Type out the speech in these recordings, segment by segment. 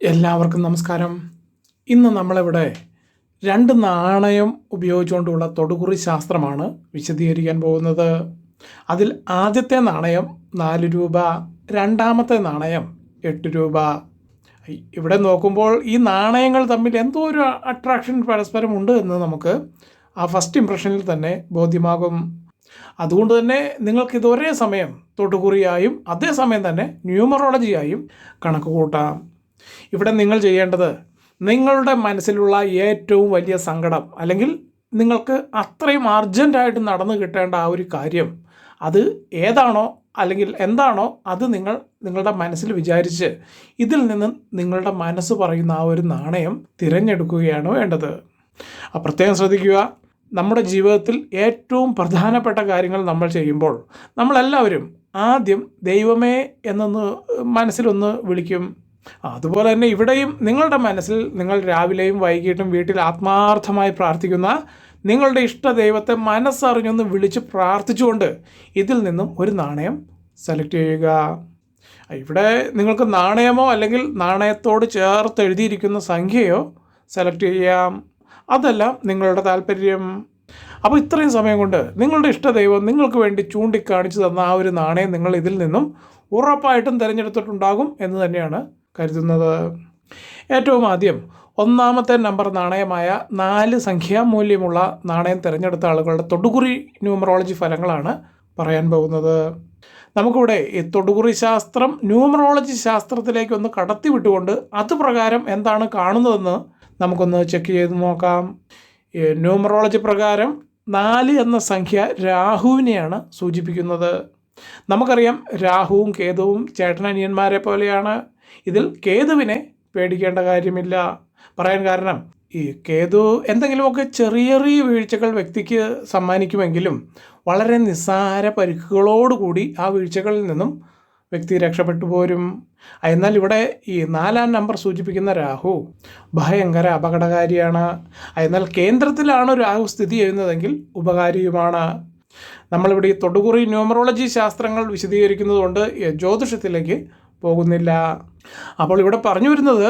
എല്ലാവർക്കും നമസ്കാരം. ഇന്ന് നമ്മളിവിടെ രണ്ട് നാണയം ഉപയോഗിച്ചുകൊണ്ടുള്ള തൊടുകുറി ശാസ്ത്രമാണ് വിശദീകരിക്കാൻ പോകുന്നത്. അതിൽ ആദ്യത്തെ നാണയം 4 രൂപ, രണ്ടാമത്തെ നാണയം 8 രൂപ. ഇവിടെ നോക്കുമ്പോൾ ഈ നാണയങ്ങൾ തമ്മിൽ എന്തോ ഒരു അട്രാക്ഷൻ പരസ്പരം ഉണ്ട് എന്ന് നമുക്ക് ആ ഫസ്റ്റ് ഇംപ്രഷനിൽ തന്നെ ബോധ്യമാകും. അതുകൊണ്ട് തന്നെ നിങ്ങൾക്കിത് ഒരേ സമയം തൊടുകുറിയായും അതേസമയം തന്നെ ന്യൂമറോളജിയായും കണക്ക് കൂട്ടാം. ഇവിടെ നിങ്ങൾ ചെയ്യേണ്ടത് നിങ്ങളുടെ മനസ്സിലുള്ള ഏറ്റവും വലിയ സങ്കടം, അല്ലെങ്കിൽ നിങ്ങൾക്ക് അത്രയും അർജൻറ്റായിട്ട് നടന്നു കിട്ടേണ്ട ആ ഒരു കാര്യം, അത് ഏതാണോ അല്ലെങ്കിൽ എന്താണോ അത് നിങ്ങളുടെ മനസ്സിൽ വിചാരിച്ച് ഇതിൽ നിന്ന് നിങ്ങളുടെ മനസ്സ് പറയുന്ന ആ ഒരു നാണയം തിരഞ്ഞെടുക്കുകയാണ് വേണ്ടത്. പ്രത്യേകം ശ്രദ്ധിക്കുക, നമ്മുടെ ജീവിതത്തിൽ ഏറ്റവും പ്രധാനപ്പെട്ട കാര്യങ്ങൾ നമ്മൾ ചെയ്യുമ്പോൾ നമ്മളെല്ലാവരും ആദ്യം ദൈവമേ എന്നൊന്ന് മനസ്സിലൊന്ന് വിളിക്കും. അതുപോലെ തന്നെ ഇവിടെയും നിങ്ങളുടെ മനസ്സിൽ നിങ്ങൾ രാവിലെയും വൈകിട്ടും വീട്ടിൽ ആത്മാർത്ഥമായി പ്രാർത്ഥിക്കുന്ന നിങ്ങളുടെ ഇഷ്ട ദൈവത്തെ മനസ്സറിഞ്ഞൊന്ന് വിളിച്ച് പ്രാർത്ഥിച്ചുകൊണ്ട് ഇതിൽ നിന്നും ഒരു നാണയം സെലക്ട് ചെയ്യുക. ഇവിടെ നിങ്ങൾക്ക് നാണയമോ അല്ലെങ്കിൽ നാണയത്തോട് ചേർത്ത് എഴുതിയിരിക്കുന്ന സംഖ്യയോ സെലക്ട് ചെയ്യാം. അതെല്ലാം നിങ്ങളുടെ താല്പര്യം. അപ്പോൾ ഇത്രയും സമയം കൊണ്ട് നിങ്ങളുടെ ഇഷ്ട ദൈവം നിങ്ങൾക്ക് വേണ്ടി ചൂണ്ടിക്കാണിച്ചു തന്ന ആ ഒരു നാണയം നിങ്ങൾ ഇതിൽ നിന്നും ഉറപ്പായിട്ടും തിരഞ്ഞെടുത്തിട്ടുണ്ടാകും എന്ന് തന്നെയാണ് കരുതുന്നത്. ഏറ്റവും ആദ്യം ഒന്നാമത്തെ നമ്പർ നാണയമായ 4 സംഖ്യാമൂല്യമുള്ള നാണയം തിരഞ്ഞെടുത്ത ആളുകളുടെ തൊടുകുറി ന്യൂമറോളജി ഫലങ്ങളാണ് പറയാൻ പോകുന്നത്. നമുക്കിവിടെ ഈ തൊടുകുറി ശാസ്ത്രം ന്യൂമറോളജി ശാസ്ത്രത്തിലേക്ക് ഒന്ന് കടത്തി വിട്ടുകൊണ്ട് അത് പ്രകാരം എന്താണ് കാണുന്നതെന്ന് നമുക്കൊന്ന് ചെക്ക് ചെയ്ത് നോക്കാം. ന്യൂമറോളജി പ്രകാരം 4 എന്ന സംഖ്യ രാഹുവിനെയാണ് സൂചിപ്പിക്കുന്നത്. നമുക്കറിയാം, രാഹുവും കേതുവും ചേട്ടനനിയന്മാരെ പോലെയാണ്. ഇതിൽ കേതുവിനെ പേടിക്കേണ്ട കാര്യമില്ല. പറയാൻ കാരണം, ഈ കേതു എന്തെങ്കിലുമൊക്കെ ചെറിയ ചെറിയ വീഴ്ചകൾ വ്യക്തിക്ക് സമ്മാനിക്കുമെങ്കിലും വളരെ നിസ്സാര പരിക്കുകളോടുകൂടി ആ വീഴ്ചകളിൽ നിന്നും വ്യക്തി രക്ഷപ്പെട്ടു പോരും. എന്നാൽ ഇവിടെ ഈ 4-ാം നമ്പർ സൂചിപ്പിക്കുന്ന രാഹു ഭയങ്കര അപകടകാരിയാണ്. എന്നാൽ കേന്ദ്രത്തിലാണ് രാഹു സ്ഥിതി ചെയ്യുന്നതെങ്കിൽ ഉപകാരിയുമാണ്. നമ്മളിവിടെ ഈ തൊടുകുറി ന്യൂമറോളജി ശാസ്ത്രങ്ങൾ വിശദീകരിക്കുന്നത് കൊണ്ട് ജ്യോതിഷത്തിലേക്ക് പോകുന്നില്ല. അപ്പോൾ ഇവിടെ പറഞ്ഞു വരുന്നത്,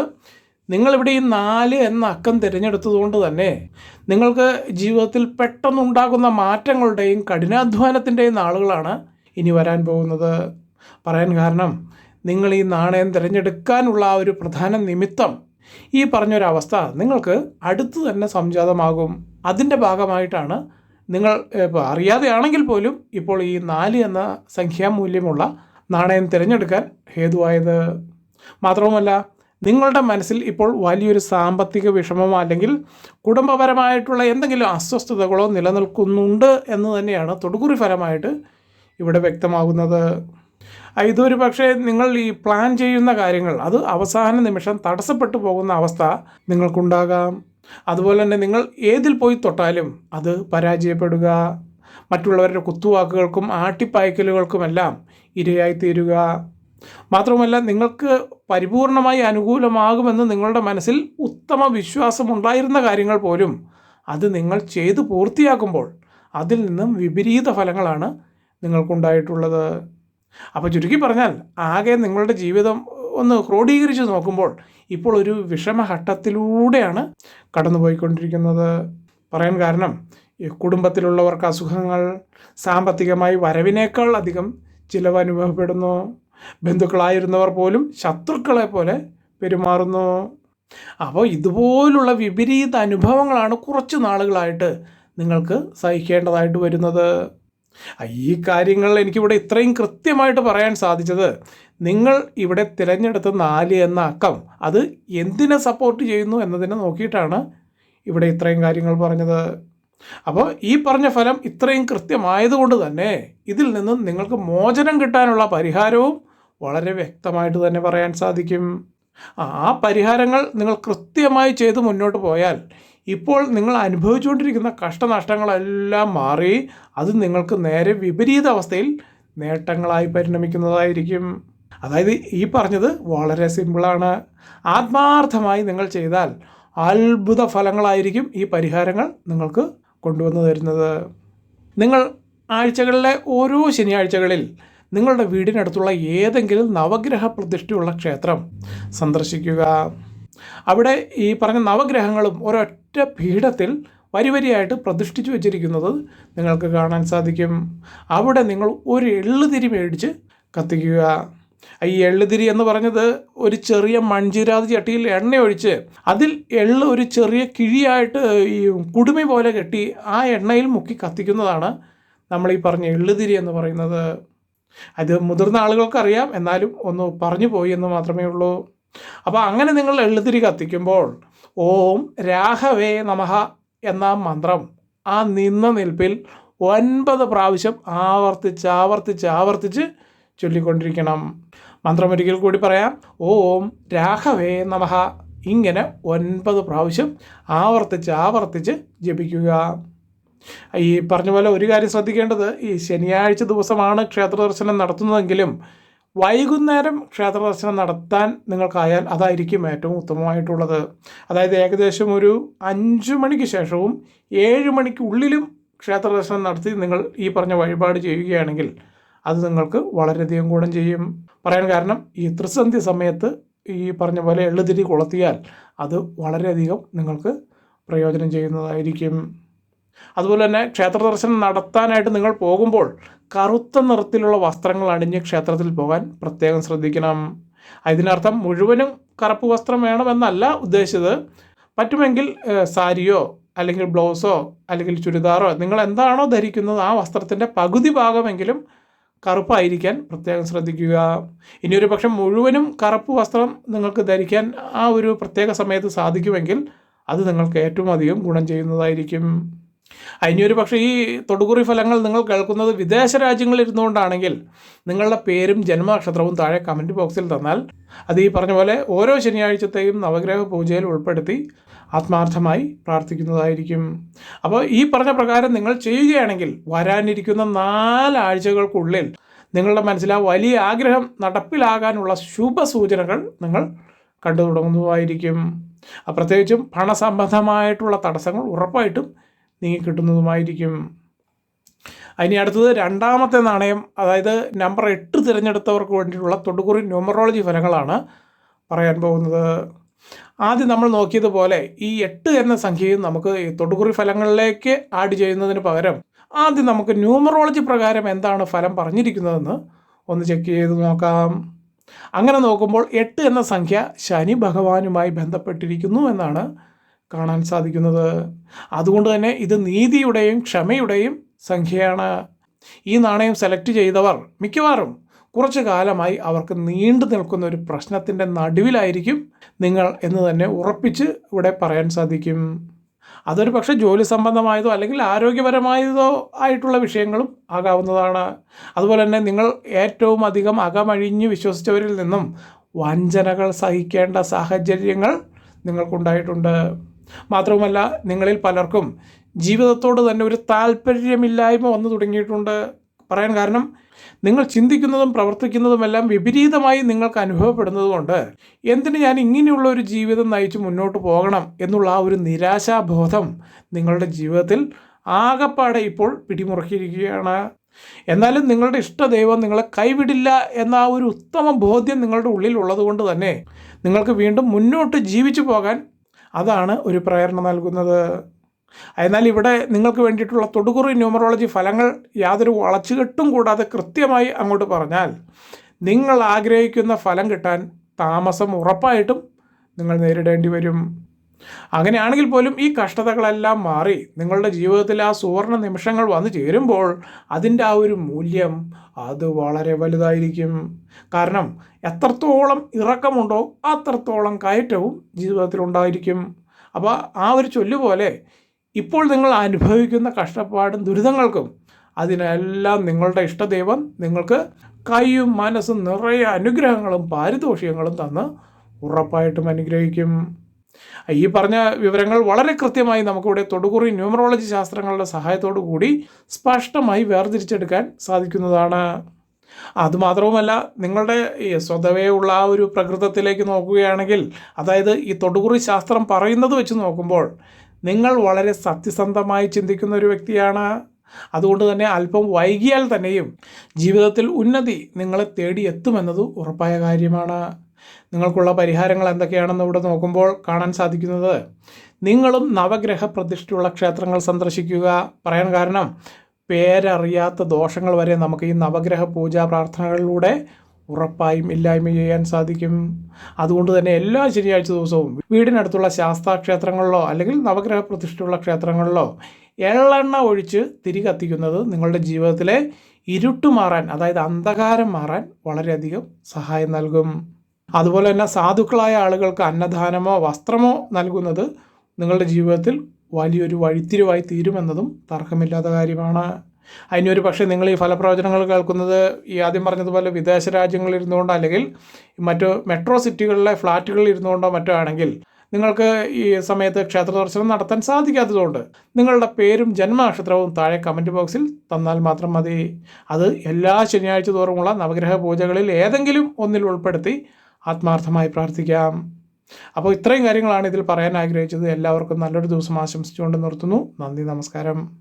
നിങ്ങളിവിടെ ഈ 4 എന്ന അക്കം തിരഞ്ഞെടുത്തതുകൊണ്ട് തന്നെ നിങ്ങൾക്ക് ജീവിതത്തിൽ പെട്ടെന്നുണ്ടാകുന്ന മാറ്റങ്ങളുടെയും കഠിനാധ്വാനത്തിൻ്റെയും നാളുകളാണ് ഇനി വരാൻ പോകുന്നത്. പറയാൻ കാരണം, നിങ്ങൾ ഈ നാണയം തിരഞ്ഞെടുക്കാനുള്ള ആ ഒരു പ്രധാന നിമിത്തം, ഈ പറഞ്ഞൊരവസ്ഥ നിങ്ങൾക്ക് അടുത്ത് തന്നെ സംജാതമാകും. അതിൻ്റെ ഭാഗമായിട്ടാണ് നിങ്ങൾ ഇപ്പോൾ അറിയാതെയാണെങ്കിൽ പോലും ഇപ്പോൾ ഈ 4 എന്ന സംഖ്യാമൂല്യമുള്ള നാണയം തിരഞ്ഞെടുക്കാൻ ഹേതുവായത്. മാത്രവുമല്ല, നിങ്ങളുടെ മനസ്സിൽ ഇപ്പോൾ വലിയൊരു സാമ്പത്തിക വിഷമമോ അല്ലെങ്കിൽ കുടുംബപരമായിട്ടുള്ള എന്തെങ്കിലും അസ്വസ്ഥതകളോ നിലനിൽക്കുന്നുണ്ട് എന്ന് തന്നെയാണ് തൊടുകുറി ഫലമായിട്ട് ഇവിടെ വ്യക്തമാകുന്നത്. ഇതൊരു പക്ഷേ നിങ്ങൾ ഈ പ്ലാൻ ചെയ്യുന്ന കാര്യങ്ങൾ അത് അവസാന നിമിഷം തടസ്സപ്പെട്ടു പോകുന്ന അവസ്ഥ നിങ്ങൾക്കുണ്ടാകാം. അതുപോലെ തന്നെ നിങ്ങൾ ഏതിൽ പോയി തൊട്ടാലും അത് പരാജയപ്പെടുക, മറ്റുള്ളവരുടെ കുത്തുവാക്കുകൾക്കും ആട്ടിപ്പായ്ക്കലുകൾക്കുമെല്ലാം ഇരയായി തീരുക. മാത്രവുമല്ല, നിങ്ങൾക്ക് പരിപൂർണമായി അനുകൂലമാകുമെന്ന് നിങ്ങളുടെ മനസ്സിൽ ഉത്തമ വിശ്വാസമുണ്ടായിരുന്ന കാര്യങ്ങൾ പോലും അത് നിങ്ങൾ ചെയ്തു പൂർത്തിയാക്കുമ്പോൾ അതിൽ നിന്നും വിപരീത ഫലങ്ങളാണ് നിങ്ങൾക്കുണ്ടായിട്ടുള്ളത്. അപ്പോൾ ചുരുക്കി പറഞ്ഞാൽ, ആകെ നിങ്ങളുടെ ജീവിതം ഒന്ന് ക്രോഡീകരിച്ച് നോക്കുമ്പോൾ ഇപ്പോൾ ഒരു വിഷമഘട്ടത്തിലൂടെയാണ് കടന്നുപോയിക്കൊണ്ടിരിക്കുന്നത്. പറയാൻ കാരണം, ഈ കുടുംബത്തിലുള്ളവർക്ക് അസുഖങ്ങൾ, സാമ്പത്തികമായി വരവിനേക്കാൾ അധികം ചിലവ് അനുഭവപ്പെടുന്നു, ബന്ധുക്കളായിരുന്നവർ പോലും ശത്രുക്കളെ പോലെ പെരുമാറുന്നു. അപ്പോൾ ഇതുപോലുള്ള വിപരീത അനുഭവങ്ങളാണ് കുറച്ച് നാളുകളായിട്ട് നിങ്ങൾക്ക് സഹിക്കേണ്ടതായിട്ട് വരുന്നത്. ഈ കാര്യങ്ങൾ എനിക്കിവിടെ ഇത്രയും കൃത്യമായിട്ട് പറയാൻ സാധിച്ചത്, നിങ്ങൾ ഇവിടെ തിരഞ്ഞെടുത്ത 4 എന്ന അക്കം അത് എന്തിനെ സപ്പോർട്ട് ചെയ്യുന്നു എന്നതിനെ നോക്കിയിട്ടാണ് ഇവിടെ ഇത്രയും കാര്യങ്ങൾ പറഞ്ഞത്. അപ്പോൾ ഈ പറഞ്ഞ ഫലം ഇത്രയും കൃത്യമായതുകൊണ്ട് തന്നെ ഇതിൽ നിന്നും നിങ്ങൾക്ക് മോചനം കിട്ടാനുള്ള പരിഹാരവും വളരെ വ്യക്തമായിട്ട് തന്നെ പറയാൻ സാധിക്കും. ആ പരിഹാരങ്ങൾ നിങ്ങൾ കൃത്യമായി ചെയ്ത് മുന്നോട്ട് പോയാൽ ഇപ്പോൾ നിങ്ങൾ അനുഭവിച്ചുകൊണ്ടിരിക്കുന്ന കഷ്ടനഷ്ടങ്ങളെല്ലാം മാറി അത് നിങ്ങൾക്ക് നേരെ വിപരീത അവസ്ഥയിൽ നേട്ടങ്ങളായി പരിണമിക്കുന്നതായിരിക്കും. അതായത് ഈ പറഞ്ഞത് വളരെ സിമ്പിളാണ്. ആത്മാർത്ഥമായി നിങ്ങൾ ചെയ്താൽ അത്ഭുത ഫലങ്ങളായിരിക്കും ഈ പരിഹാരങ്ങൾ നിങ്ങൾക്ക് കൊണ്ടുവന്നു തരുന്നത്. നിങ്ങൾ ആഴ്ചകളിലെ ഓരോ ശനിയാഴ്ചകളിൽ നിങ്ങളുടെ വീടിനടുത്തുള്ള ഏതെങ്കിലും നവഗ്രഹ പ്രതിഷ്ഠയുള്ള ക്ഷേത്രം സന്ദർശിക്കുക. അവിടെ ഈ പറഞ്ഞ നവഗ്രഹങ്ങളും ഒരൊറ്റ പീഠത്തിൽ വരിവരിയായിട്ട് പ്രതിഷ്ഠിച്ചു വച്ചിരിക്കുന്നത് നിങ്ങൾക്ക് കാണാൻ സാധിക്കും. അവിടെ നിങ്ങൾ ഒരു എള്ളുതിരി മേടിച്ച് കത്തിക്കുക. ഈ എള്ളുതിരി എന്ന് പറഞ്ഞത് ഒരു ചെറിയ മൺചിരാത് ചട്ടിയിൽ എണ്ണ ഒഴിച്ച് അതിൽ എള്ള് ഒരു ചെറിയ കിഴിയായിട്ട് ഈ കുടുമി പോലെ കെട്ടി ആ എണ്ണയിൽ മുക്കി കത്തിക്കുന്നതാണ് നമ്മൾ ഈ പറഞ്ഞ എള്ളുതിരി എന്ന് പറയുന്നത്. അത് മുതിർന്ന ആളുകൾക്കറിയാം, എന്നാലും ഒന്ന് പറഞ്ഞു പോയി എന്ന് മാത്രമേ ഉള്ളൂ. അപ്പോൾ അങ്ങനെ നിങ്ങൾ എള്ളുതിരി കത്തിക്കുമ്പോൾ ഓം രാഘവേ നമഃ എന്ന മന്ത്രം ആ നിന്ന നിൽപ്പിൽ 9 പ്രാവശ്യം ആവർത്തിച്ച് ചൊല്ലിക്കൊണ്ടിരിക്കണം. മന്ത്രം ഒരിക്കൽ കൂടി പറയാം. ഓം രാഘവേ നമഃ. ഇങ്ങനെ 9 പ്രാവശ്യം ആവർത്തിച്ച് ജപിക്കുക. ഈ പറഞ്ഞ പോലെ ഒരു കാര്യം ശ്രദ്ധിക്കേണ്ടത്, ഈ ശനിയാഴ്ച ദിവസമാണ് ക്ഷേത്ര ദർശനം നടത്തുന്നതെങ്കിലും വൈകുന്നേരം ക്ഷേത്ര ദർശനം നടത്താൻ നിങ്ങൾക്കായാൽ അതായിരിക്കും ഏറ്റവും ഉത്തമമായിട്ടുള്ളത്. അതായത് ഏകദേശം ഒരു 5 മണിക്ക് ശേഷവും 7 മണിക്കുള്ളിലും ക്ഷേത്ര ദർശനം നടത്തി നിങ്ങൾ ഈ പറഞ്ഞ വഴിപാട് ചെയ്യുകയാണെങ്കിൽ അത് നിങ്ങൾക്ക് വളരെയധികം ഗുണം ചെയ്യും. പറയാൻ കാരണം ഈ ത്രിസന്ധ്യ സമയത്ത് ഈ പറഞ്ഞ പോലെ എള്ളുതിരി കൊളുത്തിയാൽ അത് വളരെയധികം നിങ്ങൾക്ക് പ്രയോജനം ചെയ്യുന്നതായിരിക്കും. അതുപോലെ തന്നെ ക്ഷേത്ര ദർശനം നടത്താനായിട്ട് നിങ്ങൾ പോകുമ്പോൾ കറുത്ത നിറത്തിലുള്ള വസ്ത്രങ്ങൾ അണിഞ്ഞ് ക്ഷേത്രത്തിൽ പോകാൻ പ്രത്യേകം ശ്രദ്ധിക്കണം. ഇതിനർത്ഥം മുഴുവനും കറുപ്പ് വസ്ത്രം വേണമെന്നല്ല ഉദ്ദേശിച്ചത്. പറ്റുമെങ്കിൽ സാരിയോ അല്ലെങ്കിൽ ബ്ലൗസോ അല്ലെങ്കിൽ ചുരിദാറോ നിങ്ങൾ എന്താണോ ധരിക്കുന്നത് ആ വസ്ത്രത്തിൻ്റെ പകുതി ഭാഗമെങ്കിലും കറുപ്പായിരിക്കാൻ പ്രത്യേകം ശ്രദ്ധിക്കുക. ഇനിയൊരു പക്ഷം മുഴുവനും കറുപ്പ് വസ്ത്രം നിങ്ങൾക്ക് ധരിക്കാൻ ആ ഒരു പ്രത്യേക സമയത്ത് സാധിക്കുമെങ്കിൽ അത് നിങ്ങൾക്ക് ഏറ്റവും അധികം ഗുണം ചെയ്യുന്നതായിരിക്കും. ഇനിയൊരു പക്ഷേ ഈ തൊടുകുറി ഫലങ്ങൾ നിങ്ങൾ കേൾക്കുന്നത് വിദേശ രാജ്യങ്ങളിൽ ഇരുന്നുകൊണ്ടാണെങ്കിൽ നിങ്ങളുടെ പേരും ജന്മനക്ഷത്രവും താഴെ കമൻറ്റ് ബോക്സിൽ തന്നാൽ അത് ഈ പറഞ്ഞ പോലെ ഓരോ ശനിയാഴ്ചത്തെയും നവഗ്രഹ പൂജയിൽ ഉൾപ്പെടുത്തി ആത്മാർത്ഥമായി പ്രാർത്ഥിക്കുന്നതായിരിക്കും. അപ്പോൾ ഈ പറഞ്ഞ പ്രകാരം നിങ്ങൾ ചെയ്യുകയാണെങ്കിൽ വരാനിരിക്കുന്ന 4 ആഴ്ചകൾക്കുള്ളിൽ നിങ്ങളുടെ മനസ്സിൽ ആ വലിയ ആഗ്രഹം നടപ്പിലാകാനുള്ള ശുഭസൂചനകൾ നിങ്ങൾ കണ്ടു തുടങ്ങുന്നതായിരിക്കും. പ്രത്യേകിച്ചും പണസംബന്ധമായിട്ടുള്ള തടസ്സങ്ങൾ ഉറപ്പായിട്ടും നീങ്ങിക്കിട്ടുന്നതുമായിരിക്കും. ഇനി അടുത്തത് രണ്ടാമത്തെ നാണയം, അതായത് നമ്പർ 8 തിരഞ്ഞെടുത്തവർക്ക് വേണ്ടിയിട്ടുള്ള തൊടുകുറി ന്യൂമറോളജി ഫലങ്ങളാണ് പറയാൻ പോകുന്നത്. ആദ്യം നമ്മൾ നോക്കിയതുപോലെ ഈ 8 എന്ന സംഖ്യയും നമുക്ക് ഈ തൊടുകുറി ഫലങ്ങളിലേക്ക് ആഡ് ചെയ്യുന്നതിന് പകരം ആദ്യം നമുക്ക് ന്യൂമറോളജി പ്രകാരം എന്താണ് ഫലം പറഞ്ഞിരിക്കുന്നതെന്ന് ഒന്ന് ചെക്ക് ചെയ്ത് നോക്കാം. അങ്ങനെ നോക്കുമ്പോൾ 8 എന്ന സംഖ്യ ശനി ഭഗവാനുമായി ബന്ധപ്പെട്ടിരിക്കുന്നു എന്നാണ് കാണാൻ സാധിക്കുന്നത്. അതുകൊണ്ട് തന്നെ ഇത് നീതിയുടെയും ക്ഷമയുടെയും സംഖ്യയാണ്. ഈ നാണയം സെലക്ട് ചെയ്തവർ മിക്കവാറും കുറച്ചു കാലമായി അവർക്ക് നീണ്ടു നിൽക്കുന്ന ഒരു പ്രശ്നത്തിൻ്റെ നടുവിലായിരിക്കും നിങ്ങൾ എന്ന് തന്നെ ഉറപ്പിച്ച് ഇവിടെ പറയാൻ സാധിക്കും. അതൊരു പക്ഷേ ജോലി സംബന്ധമായതോ അല്ലെങ്കിൽ ആരോഗ്യപരമായതോ ആയിട്ടുള്ള വിഷയങ്ങളും ആകാവുന്നതാണ്. അതുപോലെ തന്നെ നിങ്ങൾ ഏറ്റവും അധികം അകമഴിഞ്ഞ് വിശ്വസിച്ചവരിൽ നിന്നും വഞ്ചനകൾ സഹിക്കേണ്ട സാഹചര്യങ്ങൾ നിങ്ങൾക്കുണ്ടായിട്ടുണ്ട്. മാത്രവുമല്ല നിങ്ങളിൽ പലർക്കും ജീവിതത്തോട് തന്നെ ഒരു താല്പര്യമില്ലായ്മ വന്നു തുടങ്ങിയിട്ടുണ്ട്. പറയാൻ കാരണം നിങ്ങൾ ചിന്തിക്കുന്നതും പ്രവർത്തിക്കുന്നതുമെല്ലാം വിപരീതമായി നിങ്ങൾക്ക് അനുഭവപ്പെടുന്നതുകൊണ്ട് എന്തിന് ഞാൻ ഇങ്ങനെയുള്ള ഒരു ജീവിതം നയിച്ച് മുന്നോട്ട് പോകണം എന്നുള്ള ആ ഒരു നിരാശാബോധം നിങ്ങളുടെ ജീവിതത്തിൽ ആകപ്പാടെ ഇപ്പോൾ പിടിമുറുക്കിയിരിക്കുകയാണ്. എന്നാലും നിങ്ങളുടെ ഇഷ്ടദൈവം നിങ്ങളെ കൈവിടില്ല എന്ന ആ ഒരു ഉത്തമ ബോധ്യം നിങ്ങളുടെ ഉള്ളിൽ ഉള്ളതുകൊണ്ട് തന്നെ നിങ്ങൾക്ക് വീണ്ടും മുന്നോട്ട് ജീവിച്ചു പോകാൻ അതാണ് ഒരു പ്രേരണ നൽകുന്നത്. എന്നാൽ ഇവിടെ നിങ്ങൾക്ക് വേണ്ടിയിട്ടുള്ള തൊടുകുറി ന്യൂമറോളജി ഫലങ്ങൾ യാതൊരു വളച്ചുകെട്ടും കൂടാതെ കൃത്യമായി അങ്ങോട്ട് പറഞ്ഞാൽ നിങ്ങൾ ആഗ്രഹിക്കുന്ന ഫലം കിട്ടാൻ താമസം ഉറപ്പായിട്ടും നിങ്ങൾ നേരിടേണ്ടി വരും. അങ്ങനെയാണെങ്കിൽ പോലും ഈ കഷ്ടതകളെല്ലാം മാറി നിങ്ങളുടെ ജീവിതത്തിൽ ആ സുവർണ നിമിഷങ്ങൾ വന്നു ചേരുമ്പോൾ അതിൻ്റെ ആ ഒരു മൂല്യം അത് വളരെ വലുതായിരിക്കും. കാരണം എത്രത്തോളം ഇറക്കമുണ്ടോ അത്രത്തോളം കയറ്റവും ജീവിതത്തിലുണ്ടായിരിക്കും. അപ്പോൾ ആ ഒരു ചൊല്ലുപോലെ ഇപ്പോൾ നിങ്ങൾ അനുഭവിക്കുന്ന കഷ്ടപ്പാടും ദുരിതങ്ങൾക്കും അതിനെല്ലാം നിങ്ങളുടെ ഇഷ്ടദൈവം നിങ്ങൾക്ക് കൈയും മനസ്സും നിറയെ അനുഗ്രഹങ്ങളും പാരിതോഷികങ്ങളും തന്ന് ഉറപ്പായിട്ടും അനുഗ്രഹിക്കും. ഈ പറഞ്ഞ വിവരങ്ങൾ വളരെ കൃത്യമായി നമുക്കിവിടെ തൊടുകുറി ന്യൂമറോളജി ശാസ്ത്രങ്ങളുടെ സഹായത്തോടു കൂടി സ്പഷ്ടമായി വേർതിരിച്ചെടുക്കാൻ സാധിക്കുന്നതാണ്. അതുമാത്രവുമല്ല നിങ്ങളുടെ ഈ സ്വതവേ ഉള്ള ആ ഒരു പ്രകൃതത്തിലേക്ക് നോക്കുകയാണെങ്കിൽ, അതായത് ഈ തൊടുകുറി ശാസ്ത്രം പറയുന്നത് വെച്ച് നോക്കുമ്പോൾ നിങ്ങൾ വളരെ സത്യസന്ധമായി ചിന്തിക്കുന്ന ഒരു വ്യക്തിയാണ്. അതുകൊണ്ട് തന്നെ അല്പം വൈകിയാൽ തന്നെയും ജീവിതത്തിൽ ഉന്നതി നിങ്ങളെ തേടി എത്തുമെന്നത് ഉറപ്പായ കാര്യമാണ്. നിങ്ങൾക്കുള്ള പരിഹാരങ്ങൾ എന്തൊക്കെയാണെന്ന് ഇവിടെ നോക്കുമ്പോൾ കാണാൻ സാധിക്കുന്നത്, നിങ്ങളും നവഗ്രഹ പ്രതിഷ്ഠയുള്ള ക്ഷേത്രങ്ങൾ സന്ദർശിക്കുക. പറയാൻ കാരണം, പേരറിയാത്ത ദോഷങ്ങൾ വരെ നമുക്ക് ഈ നവഗ്രഹ പൂജാ പ്രാർത്ഥനകളിലൂടെ ഉറപ്പായും ഇല്ലായ്മ ചെയ്യാൻ സാധിക്കും. അതുകൊണ്ട് തന്നെ എല്ലാ ശനിയാഴ്ച ദിവസവും വീടിനടുത്തുള്ള ശാസ്താ ക്ഷേത്രങ്ങളിലോ അല്ലെങ്കിൽ നവഗ്രഹ പ്രതിഷ്ഠയുള്ള ക്ഷേത്രങ്ങളിലോ എള്ളെണ്ണ ഒഴിച്ച് തിരി കത്തിക്കുന്നത് നിങ്ങളുടെ ജീവിതത്തിലെ ഇരുട്ട് മാറാൻ, അതായത് അന്ധകാരം മാറാൻ വളരെയധികം സഹായം നൽകും. അതുപോലെ തന്നെ സാധുക്കളായ ആളുകൾക്ക് അന്നദാനമോ വസ്ത്രമോ നൽകുന്നത് നിങ്ങളുടെ ജീവിതത്തിൽ വലിയൊരു വഴിത്തിരിവായി തീരുമെന്നതും തർക്കമില്ലാത്ത കാര്യമാണ്. അതിനൊരു പക്ഷേ നിങ്ങൾ ഈ ഫലപ്രവചനങ്ങൾ കേൾക്കുന്നത് ഈ ആദ്യം പറഞ്ഞതുപോലെ വിദേശ രാജ്യങ്ങളിൽ ഇരുന്നുകൊണ്ടോ അല്ലെങ്കിൽ മറ്റു മെട്രോ സിറ്റികളിലെ ഫ്ലാറ്റുകളിൽ ഇരുന്നുകൊണ്ടോ മറ്റോ ആണെങ്കിൽ നിങ്ങൾക്ക് ഈ സമയത്ത് ക്ഷേത്ര ദർശനം നടത്താൻ സാധിക്കാത്തതുകൊണ്ട് നിങ്ങളുടെ പേരും ജന്മനക്ഷത്രവും താഴെ കമൻറ്റ് ബോക്സിൽ തന്നാൽ മാത്രം മതി. അത് എല്ലാ ശനിയാഴ്ച തോറുമുള്ള നവഗ്രഹ പൂജകളിൽ ഏതെങ്കിലും ഒന്നിൽ ഉൾപ്പെടുത്തി ആത്മാർത്ഥമായി പ്രാർത്ഥിക്കാം. അപ്പോൾ ഇത്രയും കാര്യങ്ങളാണ് ഇതിൽ പറയാൻ ആഗ്രഹിച്ചത്. എല്ലാവർക്കും നല്ലൊരു ദിവസം ആശംസിച്ചുകൊണ്ട് നിർത്തുന്നു. നന്ദി, നമസ്കാരം.